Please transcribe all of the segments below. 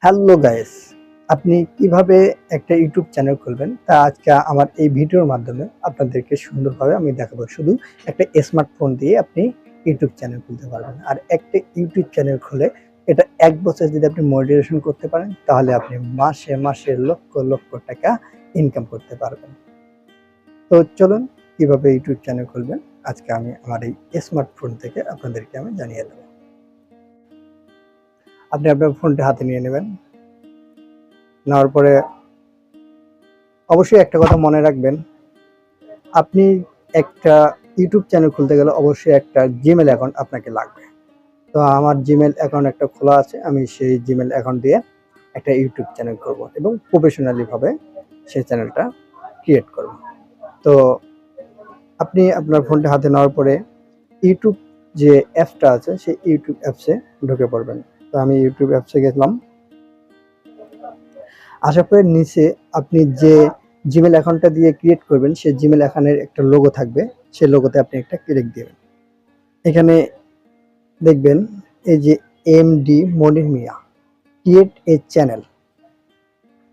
Hello guys, আপনি কিভাবে একটা ইউটিউব চ্যানেল খুলবেন তা আজকে আমার এই ভিডিওর মাধ্যমে আপনাদেরকে সুন্দরভাবে আমি দেখাবো। শুধু একটা স্মার্টফোন দিয়ে আপনি ইউটিউব চ্যানেল খুলতে পারবেন। আর একটা ইউটিউব চ্যানেল খুলে এটা ১ বছর যদি আপনি মনিটাইজেশন করতে পারেন তাহলে আপনি মাসে মাসে লক্ষ লক্ষ টাকা ইনকাম করতে পারবেন। তো চলুন কিভাবে ইউটিউব চ্যানেল খুলবেন আজকে আমি আমার এই স্মার্টফোন থেকে আপনাদেরকে আমি জানিয়ে দেবো। আপনি আপনার ফোনটা হাতে নিয়ে নেবেন। নেওয়ার পরে অবশ্যই একটা কথা মনে রাখবেন, আপনি একটা ইউটিউব চ্যানেল খুলতে গেলে অবশ্যই একটা জিমেল অ্যাকাউন্ট আপনাকে লাগবে। তো আমার জিমেল অ্যাকাউন্ট একটা খোলা আছে, আমি সেই জিমেল অ্যাকাউন্ট দিয়ে একটা ইউটিউব চ্যানেল করব এবং প্রফেশনালি ভাবে সেই চ্যানেলটা ক্রিয়েট করব। তো আপনি আপনার ফোনটা হাতে নেওয়ার পরে ইউটিউব যে অ্যাপসটা আছে সেই ইউটিউব অ্যাপসে ঢুকে পড়বেন। তো আমি ইউটিউব অ্যাপসে গেলাম। আসার পরে নিচে আপনি যে জিমেল অ্যাকাউন্টটা দিয়ে ক্রিয়েট করবেন সেই জিমেল অ্যাকাউন্টের একটা লোগো থাকবে, সেই লোগোতে আপনি একটা ক্লিক দিবেন। এখানে দেখবেন এই যে MD Monir Mia create a channel.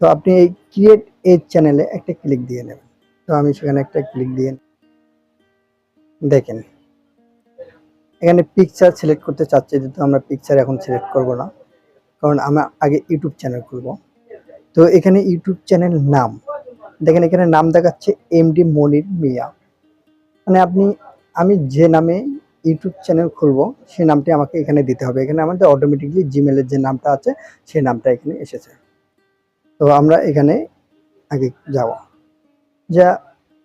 তো আপনি এই ক্রিয়েট এ চ্যানেলে একটা ক্লিক দিয়ে নেবেন। তো আমি সেখানে একটা ক্লিক দিয়ে দেখেন এখানে পিকচার সিলেক্ট করতে চাচ্ছি, কিন্তু আমরা পিকচার এখন সিলেক্ট করব না, কারণ আমরা আগে ইউটিউব চ্যানেল খুলব। তো এখানে ইউটিউব চ্যানেল নাম দেখেন, এখানে নাম দেখাচ্ছে এমডি মনির মিয়া। মানে আমি যে নামে ইউটিউব চ্যানেল খুলবো সেই নামটি আমাকে এখানে দিতে হবে। এখানে আমাদের অটোমেটিকলি জিমেলের যে নামটা আছে সেই নামটা এখানে এসেছে। তো আমরা এখানে আগে যাব, যা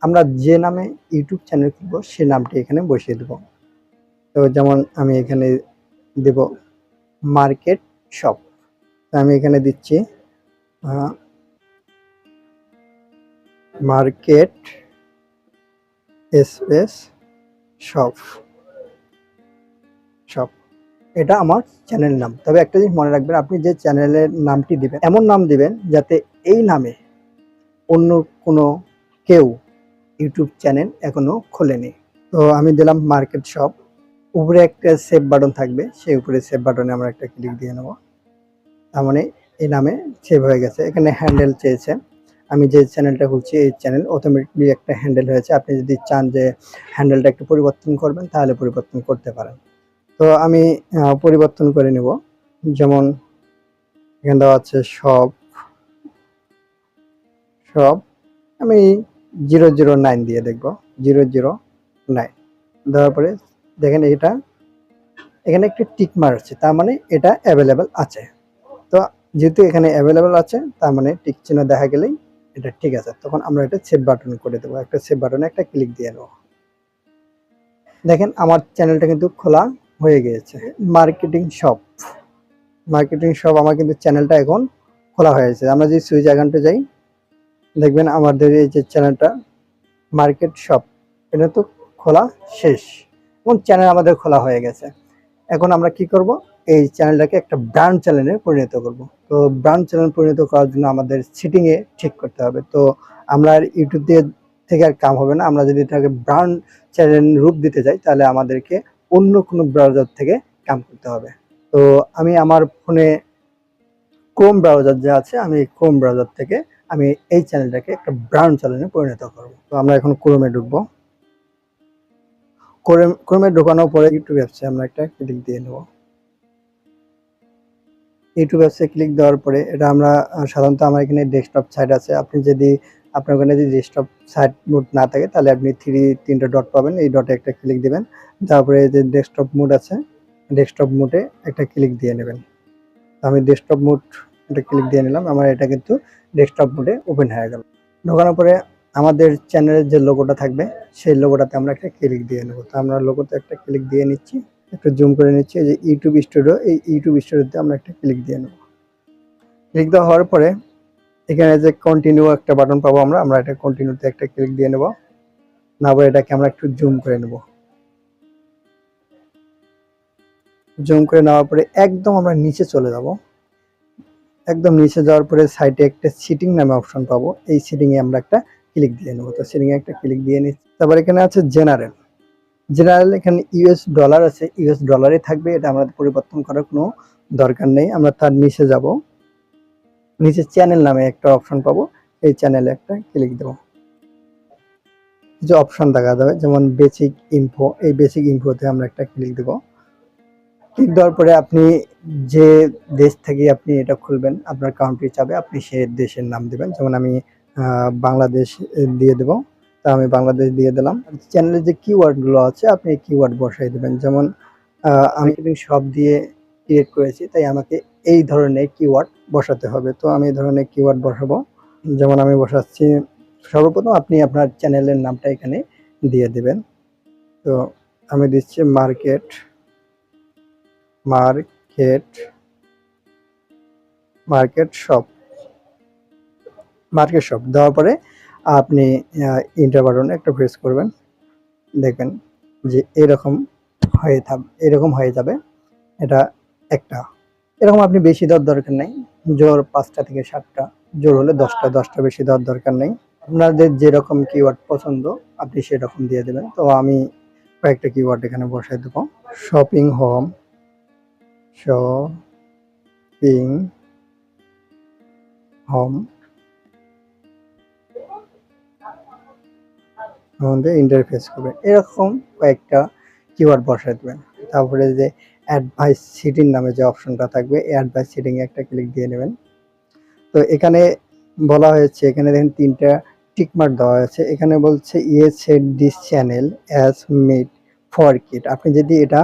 আমরা যে নামে ইউটিউব চ্যানেল খুলবো সেই নামটি এখানে বসিয়ে দেব। তো যেমন আমি এখানে দেব মার্কেট শপ। আমি এখানে দিচ্ছি মার্কেট স্পেস শপ শপ এটা আমার চ্যানেল নাম। তবে একটা জিনিস মনে রাখবেন, আপনি যে চ্যানেলের নামটি দিবেন এমন নাম দিবেন যাতে এই নামে অন্য কোনো কেউ ইউটিউব চ্যানেল এখনো খোলেনি। তো আমি দিলাম মার্কেট শপ। উপরে একটা সেভ বাটন থাকবে, সেই উপরে সেভ বাটনে আমরা একটা ক্লিক দিয়ে নেব। তার মানে এই নামে সেভ হয়ে গেছে। এখানে হ্যান্ডেল চেয়েছে, আমি যে চ্যানেলটা খুলছি এই চ্যানেল অটোমেটিকলি একটা হ্যান্ডেল হয়েছে। আপনি যদি চান যে হ্যান্ডেলটা একটু পরিবর্তন করবেন তাহলে পরিবর্তন করতে পারেন। তো আমি পরিবর্তন করে নেব। যেমন এখানে দেওয়া আছে সব সব আমি 009 দিয়ে দেখব। 009 দেওয়ার পরে দেখেন এটা এখানে একটি টিক মার্ক আছে, তার মানে এটা অ্যাভেলেবেল আছে। তো যেহেতু এখানে অ্যাভেলেবেল আছে তার মানে টিক চিহ্ন দেখা গেলেই এটা ঠিক আছে। তখন আমরা এটা সেভ বাটন করে দেবো। একটা সেভ বাটনে একটা ক্লিক দিয়ে নেব। দেখেন আমার চ্যানেলটা কিন্তু খোলা হয়ে গিয়েছে। মার্কেটিং শপ আমার কিন্তু চ্যানেলটা এখন খোলা হয়েছে। আমরা যদি সুইচ অ্যাকাউন্টে যাই দেখবেন আমাদের এই যে চ্যানেলটা মার্কেট শপ এটা তো খোলা শেষ এবং চ্যানেল আমাদের খোলা হয়ে গেছে। এখন আমরা কি করব, এই চ্যানেলটাকে একটা ব্র্যান্ড চ্যানেলে পরিণত করব। তো ব্র্যান্ড চ্যানেল পরিণত করার জন্য আমাদের সেটিংয়ে ঠিক করতে হবে। তো আমরা আর ইউটিউব দিয়ে থেকে আর কাম হবে না। আমরা যদি এটাকে ব্র্যান্ড চ্যানেল রূপ দিতে যাই তাহলে আমাদেরকে অন্য কোনো ব্রাউজার থেকে কাম করতে হবে। তো আমি আমার ফোনে ক্রোম ব্রাউজার যে আছে, আমি ক্রোম ব্রাউজার থেকে আমি এই চ্যানেলটাকে একটা ব্র্যান্ড চ্যানেলে পরিণত করব। তো আমরা এখন ক্রোমে ঢুকবো। ক্রোমে ঢোকানোর পরে ইউটিউব অ্যাপসে আমরা একটা ক্লিক দিয়ে নেব। ইউটিউব অ্যাপসে ক্লিক দেওয়ার পরে এটা আমরা সাধারণত আমার এখানে ডেস্কটপ সাইট আছে। আপনি যদি আপনার ওখানে যদি ডেস্কটপ সাইট মোড না থাকে তাহলে আপনি তিনটা ডট পাবেন, এই ডটে একটা ক্লিক দিবেন। তারপরে যে ডেস্কটপ মোড আছে ডেস্কটপ মোডে একটা ক্লিক দিয়ে নেবেন। আমি ডেস্কটপ মোড এটা ক্লিক দিয়ে নিলাম। আমার এটা কিন্তু ডেস্কটপ মোডে ওপেন হয়ে গেল। ঢোকানোর পরে আমাদের চ্যানেলের যে লোগোটা থাকবে সেই লোগোটাতে আমরা একটা ক্লিক দিয়ে নেব। তো আমরা লোগোতে একটা ক্লিক দিয়ে নিচ্ছি, একটু জুম করে নিচ্ছি। এই যে ইউটিউব স্টুডিও, এই ইউটিউব স্টুডিওতে আমরা একটা ক্লিক দিয়ে নেব। ক্লিক দেওয়া হওয়ার পরে এখানে যে কন্টিনিউ একটা বাটন পাবো আমরা এটা কন্টিনিউতে একটা ক্লিক দিয়ে নেব। নেওয়ার এটাকে আমরা একটু জুম করে নেব। জুম করে নেওয়ার পরে একদম আমরা নিচে চলে যাব। একদম নিচে যাওয়ার পরে সাইটে একটা সিটিং নামে অপশন পাবো, এই সিটিং এ আমরা একটা ক্লিক দিয়ে নেব। তো সিটিং এ একটা ক্লিক দিয়ে নিচ্ছি। তারপর এখানে আছে জেনারেল, এখানে ইউএস ডলার আছে, ইউএস ডলারে থাকবে, এটা আমাদের পরিবর্তন করার কোনো দরকার নেই। আমরা তার নিচে যাব, নিচে চ্যানেল নামে একটা অপশন পাবো, এই চ্যানেলে একটা ক্লিক দেবো। কিছু অপশন দেখা যাবে, যেমন বেসিক ইনফো, এই বেসিক ইনফোতে আমরা একটা ক্লিক দেবো। ক্লিক দেওয়ার পরে আপনি যে দেশ থেকে আপনি এটা খুলবেন, আপনার কান্ট্রি চাবে, আপনি সে দেশের নাম দেবেন। যেমন আমি বাংলাদেশ দিয়ে দেব, তা আমি বাংলাদেশ দিয়ে দিলাম। চ্যানেলে যে কিওয়ার্ডগুলো আছে আপনি কিওয়ার্ড বসাই দেবেন। যেমন আমি সব দিয়ে ক্রিয়েট করেছি, তাই আমাকে এই ধরনের কিওয়ার্ড বসাতে হবে। তো আমি এই ধরনের কিওয়ার্ড বসাবো। যেমন আমি বসাচ্ছি, সর্বপ্রথম আপনি আপনার চ্যানেলের নামটা এখানে দিয়ে দেবেন। তো আমি দিচ্ছি মার্কেট মার্কেট মার্কেট শপ দেওয়ার পরে আপনি ইন্টার বাটনে একটা প্রেস করবেন। দেখবেন যে এরকম হয়ে যাবে। এটা একটা, এরকম আপনি বেশি দেওয়ার দরকার নেই। জোর 5টা থেকে 7টা, জোর হলে 10টা বেশি দেওয়ার দরকার নেই। আপনাদের যেরকম কিওয়ার্ড পছন্দ আপনি সেরকম দিয়ে দেবেন। তো আমি কয়েকটা কিওয়ার্ড এখানে বসাই দেবো। শপিং হোম, শপিং হোম, আমাদের ইন্টারফেস করবে, এরকম কয়েকটা কিওয়ার্ড বসাই দেবেন। তারপরে যে অ্যাডভাইস সিটিং নামে যে অপশনটা থাকবে, এই অ্যাডভাইস সিটিং এ একটা ক্লিক দিয়ে নেবেন। তো এখানে বলা হয়েছে, এখানে দেখেন 3টা টিকমার্ক দেওয়া হয়েছে। এখানে বলছে yes set this channel as made for kid. আপনি যদি এটা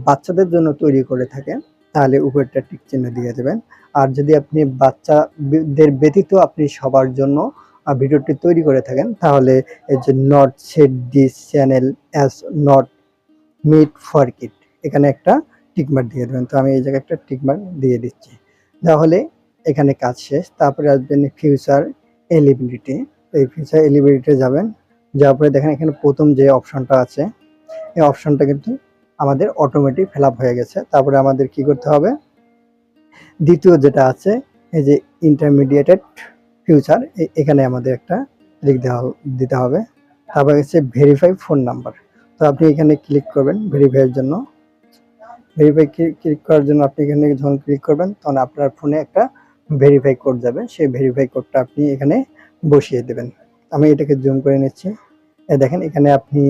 বাচ্চাদের জন্য তৈরি করে থাকেন তাহলে উপরটা টিক চিহ্ন দিয়ে দেবেন। আর যদি আপনি বাচ্চাদের ব্যতীত আপনি সবার জন্য ভিডিওটি তৈরি করে থাকেন তাহলে এই যে not set this channel as not made for kid, এখানে একটা টিকমার্ক দিয়ে দেবেন। তো আমি এই জায়গায় একটা টিকমার্ক দিয়ে দিচ্ছি। তাহলে এখানে কাজ শেষ। তারপরে আসবেন ফিউচার এলিবিলিটি। এই ফিউচার এলিবিলিটি যাবেন, যাওয়ার পরে দেখেন এখানে প্রথম যে অপশনটা আছে, এই অপশনটা কিন্তু আমাদের অটোমেটিক ফিল আপ হয়ে গেছে। তারপরে আমাদের কি করতে হবে, দ্বিতীয় যেটা আছে এই যে ইন্টারমিডিয়েটেড ফিউচার, এখানে আমাদের একটা ক্লিক দিতে হবে। তারপর হচ্ছে ভেরিফাই ফোন নাম্বার। তো আপনি এখানে ক্লিক করবেন ভেরিফাইয়ের জন্য। ক্লিক করার জন্য আপনি এখানে যখন ক্লিক করবেন তখন আপনার ফোনে একটা ভেরিফাই কোড যাবে, সেই ভেরিফাই কোডটা আপনি এখানে বসিয়ে দেবেন। আমি এটাকে জুম করে নিচ্ছি। দেখেন এখানে আপনি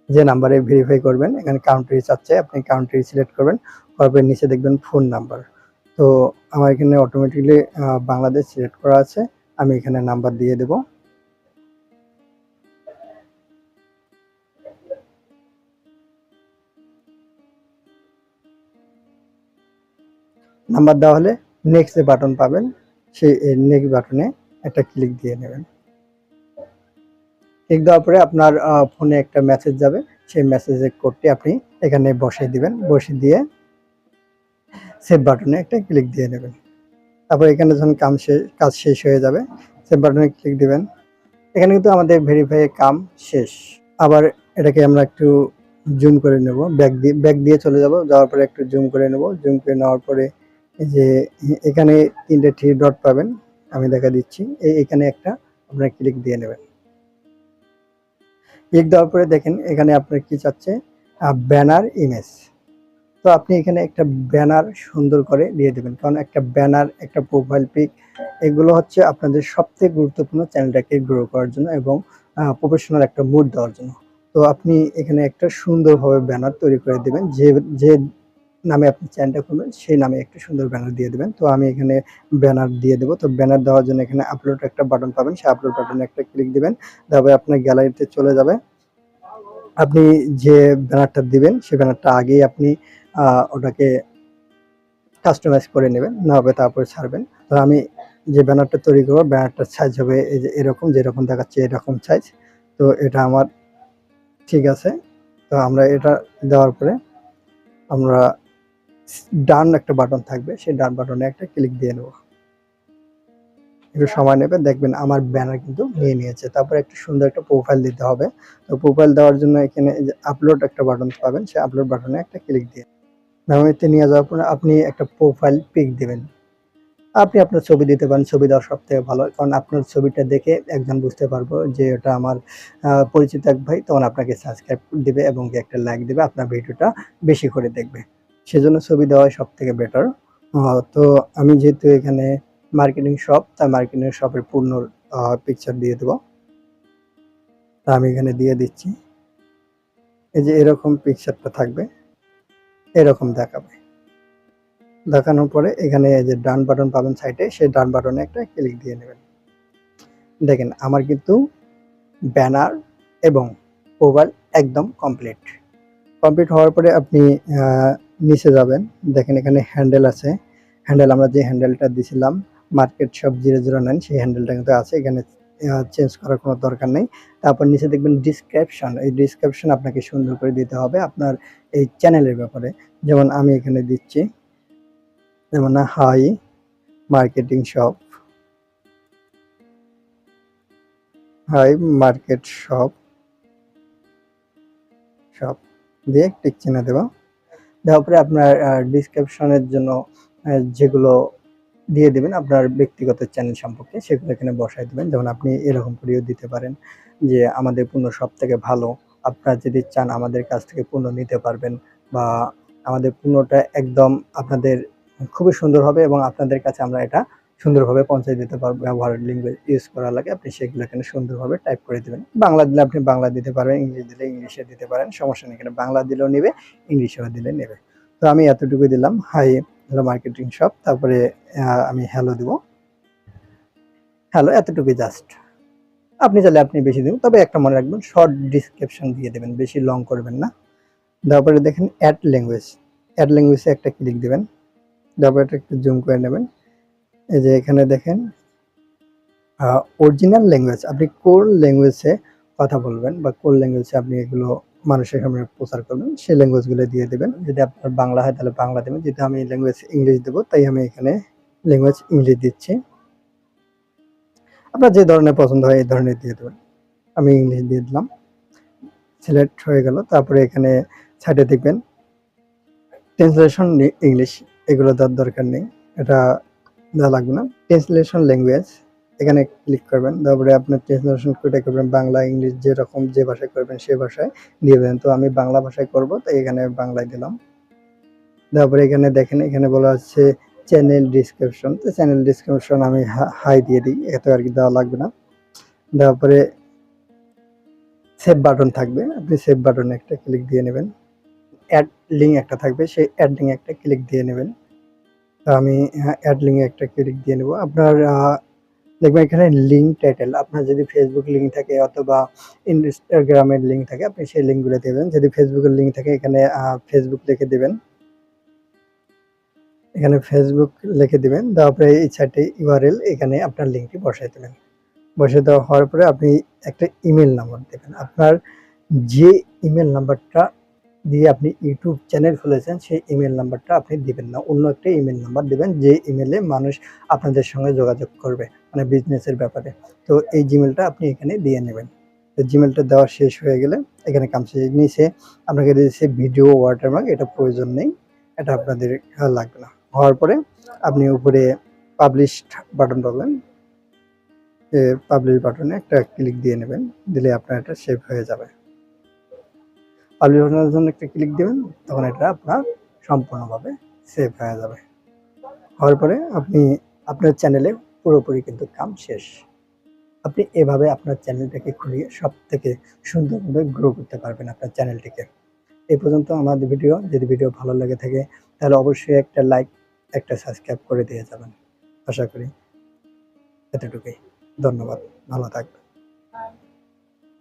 যে নাম্বারে ভেরিফাই করবেন, এখানে কান্ট্রি চাচ্ছে, আপনি কান্ট্রি সিলেক্ট করবেন, তারপরে নিচে দেখবেন ফোন নাম্বার। তো আমার এখানে অটোমেটিকলি বাংলাদেশ সিলেক্ট করা আছে, আমি এখানে নাম্বার দিয়ে দেব। নাম্বার দেওয়া হলে নেক্সট যে বাটন পাবেন, সেই নেক্সট বাটনে একটা ক্লিক দিয়ে নেবেন। ক্লিক দেওয়ার পরে আপনার ফোনে একটা মেসেজ যাবে, সেই মেসেজের কোডটি আপনি এখানে বসিয়ে দিবেন। বসিয়ে দিয়ে সেভ বাটনে একটা ক্লিক দিয়ে নেবেন। তারপর এখানে যখন কাজ শেষ হয়ে যাবে, সেভ বাটনে ক্লিক দিবেন। এখানে কিন্তু আমাদের ভেরিফাই কাম শেষ। আবার এটাকে আমরা একটু জুম করে নেব, ব্যাক দিয়ে চলে যাব, যাওয়ার পরে একটু জুম করে নেব। জুম করে নেওয়ার পরে এই যে এখানে 3টে থ্রি ডট পাবেন, আমি দেখা দিচ্ছি, এখানে একটা আপনারা ক্লিক দিয়ে নেবেন। ক্লিক দেওয়ার পরে দেখেন এখানে আপনার কি চাচ্ছে, ব্যানার ইমেজ। তো আপনি এখানে একটা ব্যানার সুন্দর করে দিয়ে দেবেন, কারণ একটা ব্যানার, একটা প্রোফাইল পিক, এগুলো হচ্ছে আপনাদের সবথেকে গুরুত্বপূর্ণ চ্যানেলটাকে গ্রো করার জন্য এবং প্রফেশনাল একটা মুড দেওয়ার জন্য। তো আপনি এখানে একটা সুন্দরভাবে ব্যানার তৈরি করে দেবেন, যে নামে আপনি চ্যানেলটা খুলবেন সেই নামে একটা সুন্দর ব্যানার দিয়ে দেবেন। তো আমি এখানে ব্যানার দিয়ে দেবো। তো ব্যানার দেওয়ার জন্য এখানে আপলোড একটা বাটন পাবেন, সেই আপলোড বাটনে একটা ক্লিক দিবেন, তারপরে আপনার গ্যালারিতে চলে যাবে। আপনি যে ব্যানারটা দিবেন সেই ব্যানারটা আগেই আপনি ওটাকে কাস্টমাইজ করে নেবেন, না হবে তারপরে ছাড়বেন। তো আমি যে ব্যানারটা তৈরি করবো, ব্যানারটার সাইজ হবে এই যে এরকম, যেরকম দেখাচ্ছে এরকম সাইজ। তো এটা আমার ঠিক আছে। তো আমরা এটা দেওয়ার পরে আমরা ডান একটা বাটন থাকবে, সেই ডান বাটনে একটা ক্লিক দিয়ে নেব। একটু সময় নেবে, দেখবেন আমার ব্যানার কিন্তু নিয়ে নিয়েছে। তারপরে একটা সুন্দর একটা প্রোফাইল দিতে হবে। তো প্রোফাইল দেওয়ার জন্য এখানে যে আপলোড একটা বাটন পাবেন, সেই আপলোড বাটনে একটা ক্লিক দিয়ে মেমোরিতে নিয়ে যাওয়ার পরে আপনি একটা প্রোফাইল পিক দিবেন। আপনি আপনার ছবি দিতে পারেন, ছবি দেওয়া সবথেকে ভালো, কারণ আপনার ছবিটা দেখে একজন বুঝতে পারবো যে এটা আমার পরিচিত এক ভাই, তখন আপনাকে সাবস্ক্রাইব দিবে এবং একটা লাইক দিবে, আপনার ভিডিওটা বেশি করে দেখবে। সেজন্য ছবি দেওয়াই সবথেকে বেটার। তো আমি যেহেতু এখানে মার্কেটিং শপ, তাই মার্কেটিং শপের পূর্ণ পিকচার দিয়ে দেবো। তা আমি এখানে দিয়ে দিচ্ছি। এই যে এরকম পিকচারটা থাকবে, এরকম দেখাবে। দেখানোর পরে এখানে যে ডান বাটন পাবেন সাইডে, সেই ডান বাটনে একটা ক্লিক দিয়ে নেবেন। দেখেন আমার কিন্তু ব্যানার এবং প্রোফাইল একদম কমপ্লিট হওয়ার পরে আপনি নিচে যাবেন। দেখেন এখানে হ্যান্ডেল আছে। হ্যান্ডেল আমরা যে হ্যান্ডেলটা দিছিলাম মার্কেট শপ 009, সেই হ্যান্ডেলটা কিন্তু আছে। এখানে চেঞ্জ করার কোনো দরকার নেই। তারপর নিচে দেখবেন ডিসক্রিপশন, এই ডিসক্রিপশন আপনাকে সুন্দর করে দিতে হবে আপনার এই চ্যানেলের ব্যাপারে। যেমন আমি এখানে দিচ্ছি, যেমন high marketing shop, high market shop shop দিয়ে টিক চিহ্ন দেবো। দেওয়ার পরে আপনার ডিসক্রিপশনের জন্য যেগুলো দিয়ে দেবেন আপনার ব্যক্তিগত চ্যানেল সম্পর্কে, সেগুলো এখানে বসায় দেবেন। যেমন আপনি এরকম করেও দিতে পারেন যে আমাদের পণ্য সব থেকে ভালো, আপনারা যদি চান আমাদের কাছ থেকে পণ্য নিতে পারবেন, বা আমাদের পণ্যটা একদম আপনাদের খুবই সুন্দর হবে এবং আপনাদের কাছে আমরা এটা সুন্দরভাবে পৌঁছে দিতে পারবো। ব্যবহারের ল্যাঙ্গুয়েজ ইউজ করা লাগে, আপনি সেগুলো এখানে সুন্দরভাবে টাইপ করে দেবেন। বাংলা দিলে আপনি বাংলা দিতে পারেন, ইংলিশ দিলে ইংলিশে দিতে পারেন, সমস্যা নেই। এখানে বাংলা দিলেও নেবে, ইংলিশেও দিলে নেবে। তো আমি এতটুকু দিলাম, হাই হ্যালো মার্কেটিং শপ, তারপরে আমি হ্যালো দিব, হ্যালো এতটুকু জাস্ট। আপনি চাইলে আপনি বেশি দিন, তবে একটা মনে রাখবেন শর্ট ডিসক্রিপশন দিয়ে দেবেন, বেশি লং করবেন না। তারপরে দেখেন অ্যাড ল্যাঙ্গুয়েজে একটা ক্লিক দিবেন। তারপরে এটা একটু জুম করে নেবেন। এই যে এখানে দেখেন অরিজিনাল ল্যাঙ্গুয়েজ, আপনি কোন ল্যাঙ্গুয়েজে কথা বলবেন বা কোন ল্যাঙ্গুয়েজে আপনি এগুলো মানুষের সামনে প্রচার করবেন, সেই ল্যাঙ্গুয়েজগুলো দিয়ে দেবেন। যদি আপনার বাংলা হয় তাহলে বাংলা দেবেন, যেহেতু আমি ল্যাঙ্গুয়েজ ইংলিশ দেবো তাই আমি এখানে ল্যাঙ্গুয়েজ ইংলিশ দিচ্ছি। আপনার যে ধরনের পছন্দ হয় এই ধরনের দিয়ে দেবেন। আমি ইংলিশ দিয়ে দিলাম, সিলেক্ট হয়ে গেল। তারপরে এখানে সাইডে দেখবেন ট্রান্সলেশন ইংলিশ, এগুলো দেওয়ার দরকার নেই, এটা দেওয়া লাগবে না। ট্রান্সলেশন ল্যাঙ্গুয়েজ এখানে ক্লিক করবেন। তারপরে আপনার ট্রান্সলেশন কোডটা করবেন, বাংলা ইংলিশ যেরকম যে ভাষায় করবেন সে ভাষায় দিয়ে দেবেন। তো আমি বাংলা ভাষায় করব, তাই এখানে বাংলায় দিলাম। তারপরে এখানে দেখেন এখানে বলা হচ্ছে চ্যানেল ডিসক্রিপশন, তো চ্যানেল ডিসক্রিপশন আমি হাই দিয়ে দিই, এত আর কি দেওয়া লাগবে না। তারপরে সেভ বাটন থাকবে, আপনি সেভ বাটনে একটা ক্লিক দিয়ে নেবেন। অ্যাড লিঙ্ক একটা থাকবে, সেই অ্যাড লিঙ্ক একটা ক্লিক দিয়ে নেবেন। তো আমি অ্যাড লিঙ্কে একটা ক্লিক দিয়ে নেব। আপনার দেখবেন এখানে লিঙ্ক টাইটেল, আপনার যদি ফেসবুক লিঙ্ক থাকে অথবা ইনস্টাগ্রামের লিঙ্ক থাকে আপনি সেই লিঙ্কগুলো দেবেন। যদি ফেসবুকের লিঙ্ক থাকে এখানে ফেসবুক লিখে দেবেন, এখানে ফেসবুক লিখে দিবেন। তারপরে এই সাইটে ইউআরএল, এখানে আপনার লিঙ্কটি বসাই দেবেন। বসে দেওয়া হওয়ার পরে আপনি একটা ইমেল নাম্বার দেবেন। আপনার যে ইমেল নাম্বারটা দিয়ে আপনি ইউটিউব চ্যানেল খুলেছেন সেই ইমেল নাম্বারটা আপনি দিবেন না, অন্য একটা ইমেল নাম্বার দিবেন যে ইমেলে মানুষ আপনাদের সঙ্গে যোগাযোগ করবে, মানে বিজনেসের ব্যাপারে। তো এই জিমেলটা আপনি এখানে দিয়ে নেবেন। তো জিমেলটা দেওয়া শেষ হয়ে গেলে এখানে কাম শেষ। নিচে আপনাকে দিয়েছে ভিডিও ওয়াটারমার্ক, এটা প্রয়োজন নেই, এটা আপনাদের লাগবে না। হওয়ার পরে আপনি উপরে পাবলিশড বাটন পাবেন, পাবলিশ বাটনে একটা ক্লিক দিয়ে নেবেন, দিলে আপনার এটা সেভ হয়ে যাবে। পাবলিশ বাটনের জন্য একটা ক্লিক দেবেন, তখন এটা আপনার সম্পূর্ণভাবে সেভ হয়ে যাবে। হওয়ার পরে আপনি আপনার চ্যানেলে পুরোপুরি কিন্তু কাম শেষ। আপনি এভাবে আপনার চ্যানেলটাকে খুলিয়ে সব থেকে সুন্দরভাবে গ্রো করতে পারবেন আপনার চ্যানেলটিকে। এই পর্যন্ত আমাদের ভিডিও, যদি ভিডিও ভালো লেগে থাকে তাহলে অবশ্যই একটা লাইক, একটা সাবস্ক্রাইব করে দিয়ে যাবেন। আশা করি এতটুকুই। ধন্যবাদ, ভালো থাকবেন।